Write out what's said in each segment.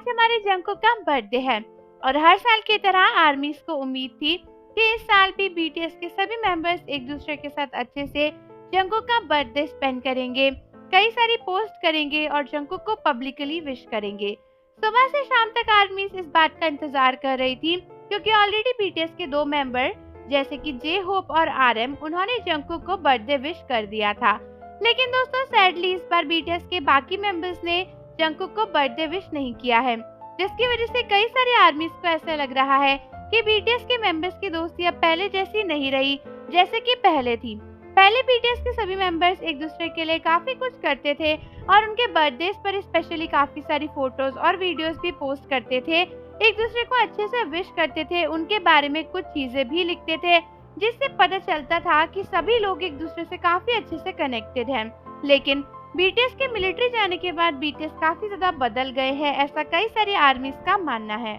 हमारे जंगकुक का बर्थडे है और हर साल की तरह आर्मीज को उम्मीद थी कि इस साल भी बीटीएस के सभी मेंबर्स एक दूसरे के साथ अच्छे से जंगकुक का बर्थडे स्पेंड करेंगे, कई सारी पोस्ट करेंगे और जंगकुक को पब्लिकली विश करेंगे। सुबह से शाम तक आर्मीज इस बात का इंतजार कर रही थी क्योंकि ऑलरेडी बीटीएस के 2 मेंबर जैसे कि जे होप और आरएम उन्होंने जंगकुक को बर्थडे विश कर दिया था। लेकिन दोस्तों सैडली इस बार बीटीएस के बाकी मेंबर्स ने जंगकुक को बर्थडे विश नहीं किया है, जिसकी वजह से कई सारे आर्मीज को ऐसा लग रहा है कि बीटीएस के मेंबर्स की दोस्ती अब पहले जैसी नहीं रही जैसे कि पहले थी। पहले बीटीएस के सभी मेंबर्स एक दूसरे के लिए काफी कुछ करते थे और उनके बर्थडे पर स्पेशली काफी सारी फोटोज और वीडियोस भी पोस्ट करते थे, एक दूसरे को अच्छे से विश करते थे, उनके बारे में कुछ चीजें भी लिखते थे जिससे पता चलता था कि सभी लोग एक दूसरे से काफी अच्छे से कनेक्टेड हैं। लेकिन बीटीएस के मिलिट्री जाने के बाद बीटीएस काफी ज्यादा बदल गए हैं, ऐसा कई सारे आर्मीज का मानना है।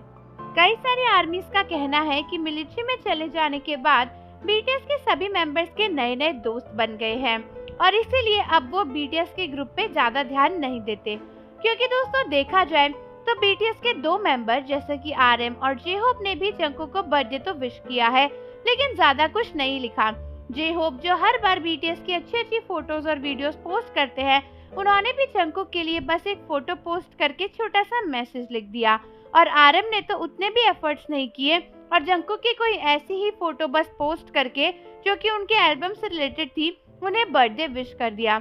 कई सारे आर्मीज का कहना है कि मिलिट्री में चले जाने के बाद बीटीएस के सभी मेंबर्स के नए नए दोस्त बन गए हैं और इसीलिए अब वो बीटीएस के ग्रुप पे ज्यादा ध्यान नहीं देते, क्योंकि दोस्तों देखा जाए तो बीटीएस के 2 मेंबर जैसे कि आरएम और जे होप ने भी जंगकुक को बर्थडे तो विश किया है लेकिन ज्यादा कुछ नहीं लिखा। जे होप जो हर बार बीटीएस की अच्छी अच्छी फोटोज और वीडियोस पोस्ट करते हैं, उन्होंने भी जंगकुक के लिए बस एक फोटो पोस्ट करके छोटा सा मैसेज लिख दिया और आरएम ने तो उतने भी एफर्ट्स नहीं किए और जंगकुक की कोई ऐसी ही फोटो बस पोस्ट करके जो कि उनके एल्बम से रिलेटेड थी उन्हें बर्थडे विश कर दिया।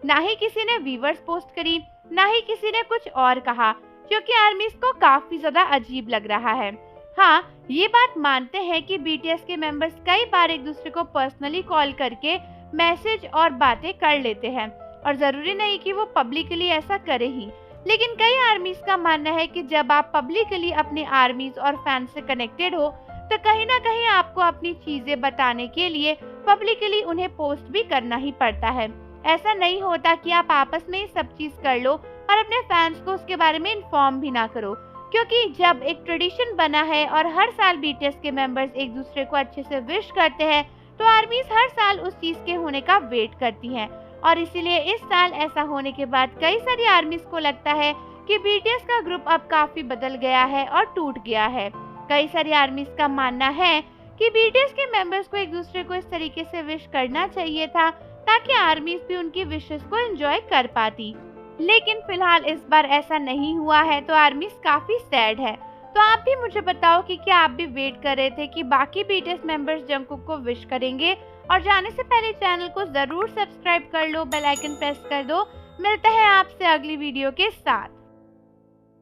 ना ही किसी ने व्यूअर्स पोस्ट करी, ना ही किसी ने कुछ और कहा, जो कि आर्मीज को काफी ज्यादा अजीब लग रहा है। हाँ, ये बात मानते हैं कि बीटीएस के मेंबर्स कई बार एक दूसरे को पर्सनली कॉल करके मैसेज और बातें कर लेते हैं और जरूरी नहीं कि वो पब्लिकली ऐसा करे ही। लेकिन कई आर्मीज का मानना है कि जब आप पब्लिकली अपने आर्मीज और फैंस से कनेक्टेड हो तो कहीं ना कहीं आपको अपनी चीजें बताने के लिए पब्लिकली उन्हें पोस्ट भी करना ही पड़ता है। ऐसा नहीं होता कि आप आपस में ही सब चीज कर लो और अपने फैंस को उसके बारे में इन्फॉर्म भी ना करो, क्योंकि जब एक ट्रेडिशन बना है और हर साल बीटीएस के मेंबर्स एक दूसरे को अच्छे से विश करते हैं तो आर्मीज हर साल उस चीज के होने का वेट करती हैं और इसीलिए इस साल ऐसा होने के बाद कई सारी आर्मीज को लगता है कि बीटीएस का ग्रुप अब काफी बदल गया है और टूट गया है। कई सारी आर्मीज का मानना है कि बीटीएस के मेंबर्स को एक दूसरे को इस तरीके से विश करना चाहिए था ताकि आर्मीज भी उनकी विशेस को एंजॉय कर पाती, लेकिन फिलहाल इस बार ऐसा नहीं हुआ है तो आर्मीज काफी सैड है। तो आप भी मुझे बताओ कि क्या आप भी वेट कर रहे थे कि बाकी बीटीएस मेंबर्स जंगकुक को विश करेंगे? और जाने से पहले चैनल को जरूर सब्सक्राइब कर लो, बेल आइकन प्रेस कर दो। मिलते हैं आपसे अगली वीडियो के साथ।